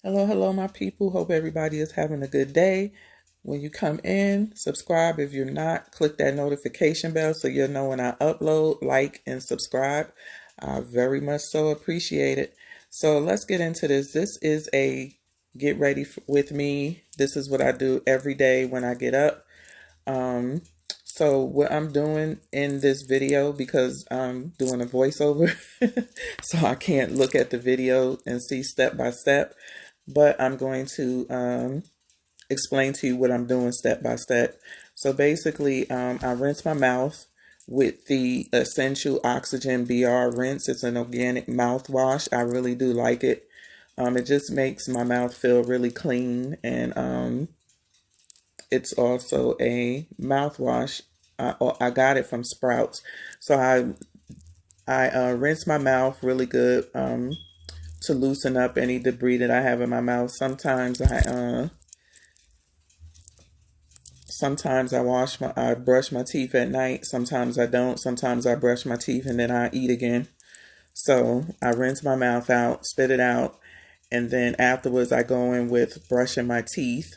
Hello, my people. Hope everybody is having a good day. When you come in, subscribe. If you're not, click that notification bell so you'll know when I upload, like, and subscribe. I very much so appreciate it. So let's get into this. This is a get ready with me. This is what I do every day when I get up. Um, so what I'm doing in this video, because I'm doing a voiceover, so I can't look at the video and see step by step, but I'm going to explain to you what I'm doing step by step. So basically, I rinse my mouth with the Essential Oxygen BR Rinse. It's an organic mouthwash. I really do like it. It just makes my mouth feel really clean, and it's also a mouthwash. I got it from Sprouts. So I rinse my mouth really good to loosen up any debris that I have in my mouth. Sometimes I brush my teeth at night. Sometimes I don't. Sometimes I brush my teeth and then I eat again. So I rinse my mouth out, spit it out, and then afterwards I go in with brushing my teeth.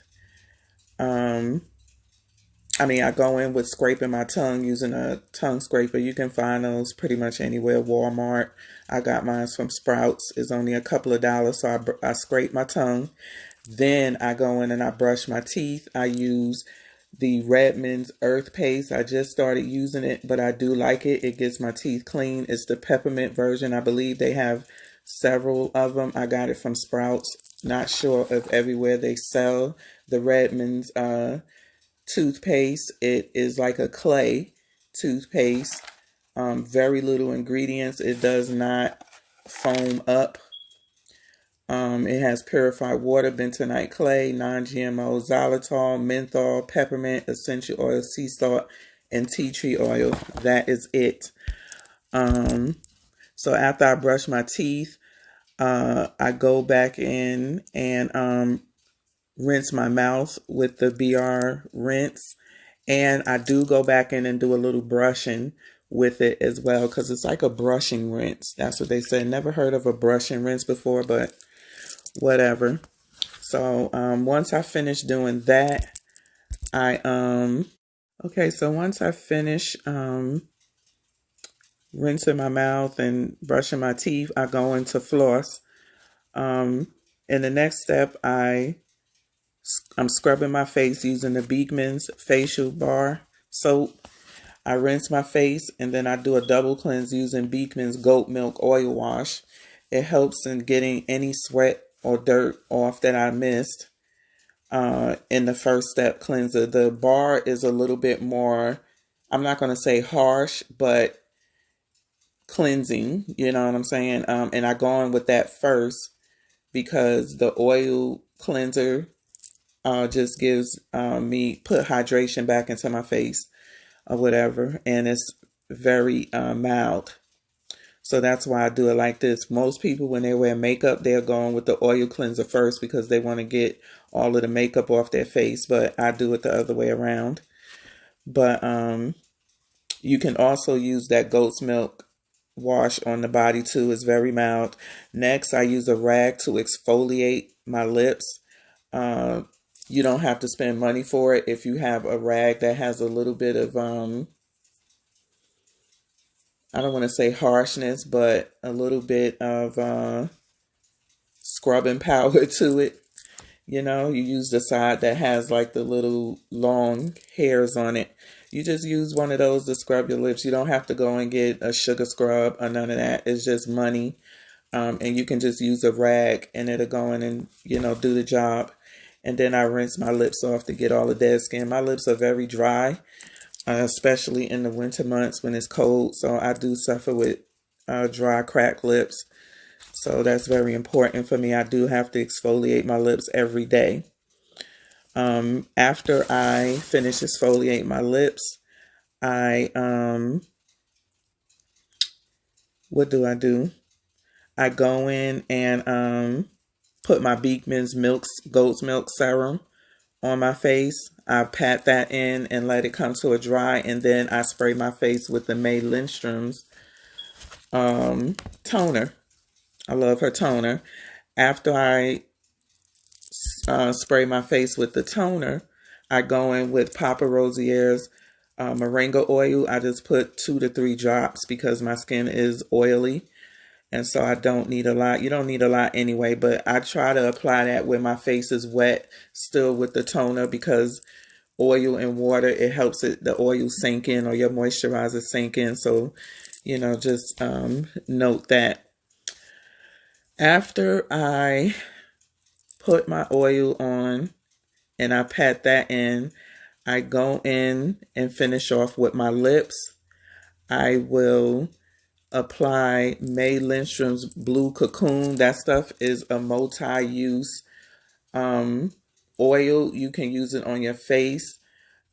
I go in with scraping my tongue using a tongue scraper. You can find those pretty much anywhere. Walmart. I got mine from Sprouts. It's only a couple of dollars. So I scrape my tongue. Then I go in and I brush my teeth. I use the Redmond's Earth Paste. I just started using it, but I do like it. It gets my teeth clean. It's the peppermint version. I believe they have several of them. I got it from Sprouts. Not sure if everywhere they sell the Redmond's toothpaste. It is like a clay toothpaste. Very little ingredients. It does not foam up. It has purified water, bentonite clay, non-GMO, xylitol, menthol, peppermint, essential oil, sea salt, and tea tree oil. That is it. So after I brush my teeth, I go back in and rinse my mouth with the BR rinse. And I do go back in and do a little brushing with it as well, because it's like a brushing rinse. That's what they say. Never heard of a brushing rinse before, but whatever. So once I finish doing that, once I finish rinsing my mouth and brushing my teeth, I go into floss. In the next step, I'm scrubbing my face using the Beekman's facial bar soap. I rinse my face and then I do a double cleanse using Beekman's goat milk oil wash. It helps in getting any sweat or dirt off that I missed in the first step cleanser. The bar is a little bit more, I'm not going to say harsh, but cleansing, you know what I'm saying? And I go in with that first because the oil cleanser just gives put hydration back into my face or whatever, and it's very mild. So that's why I do it like this. Most people, when they wear makeup, they're going with the oil cleanser first because they want to get all of the makeup off their face, but I do it the other way around. But you can also use that goat's milk wash on the body too. It's very mild. Next, I use a rag to exfoliate my lips. You don't have to spend money for it if you have a rag that has a little bit of, I don't want to say harshness, but a little bit of scrubbing power to it. You know, you use the side that has like the little long hairs on it. You just use one of those to scrub your lips. You don't have to go and get a sugar scrub or none of that. It's just money. And you can just use a rag and it'll go in and, do the job. And then I rinse my lips off to get all the dead skin. My lips are very dry, especially in the winter months when it's cold. So I do suffer with dry, cracked lips. So that's very important for me. I do have to exfoliate my lips every day. After I finish exfoliating my lips, what do? I go in and put my Beekman's goat's milk serum on my face. I pat that in and let it come to a dry, and then I spray my face with the May Lindstrom's toner. I love her toner. After I spray my face with the toner, I go in with Papa Rosier's moringa oil. I just put 2 to 3 drops because my skin is oily. And so I don't need a lot. You don't need a lot anyway, but I try to apply that when my face is wet still with the toner, because oil and water, it helps the oil sink in, or your moisturizer sink in. So, just note that. After I put my oil on and I pat that in, I go in and finish off with my lips. I will apply May Lindstrom's Blue Cocoon. That stuff is a multi-use oil. You can use it on your face,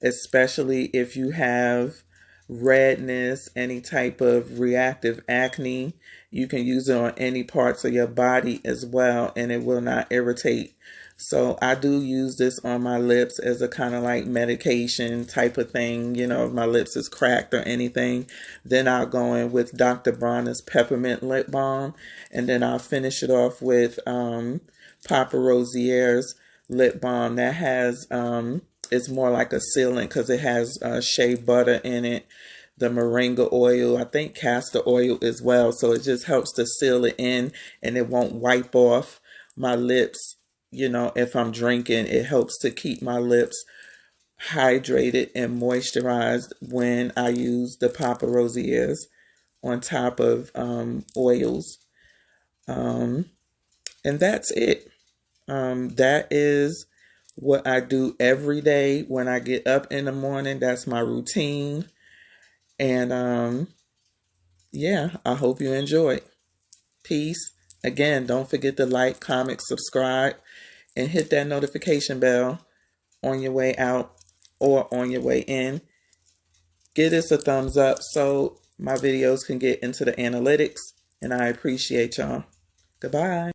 especially if you have redness, any type of reactive acne. You can use it on any parts of your body as well, and it will not irritate. So I do use this on my lips as a kind of like medication type of thing. If my lips is cracked or anything, then I'll go in with Dr. Bronner's Peppermint Lip Balm, and then I'll finish it off with Papa Rosier's Lip Balm. That has, it's more like a sealant because it has shea butter in it, the moringa oil, I think castor oil as well. So it just helps to seal it in, and it won't wipe off my lips. If I'm drinking, it helps to keep my lips hydrated and moisturized when I use the Papa Rosier's on top of oils. And that's it. That is what I do every day when I get up in the morning. That's my routine. And yeah, I hope you enjoyed. Peace. Again, don't forget to like, comment, subscribe, and hit that notification bell on your way out or on your way in. Give us a thumbs up so my videos can get into the analytics, and I appreciate y'all. Goodbye.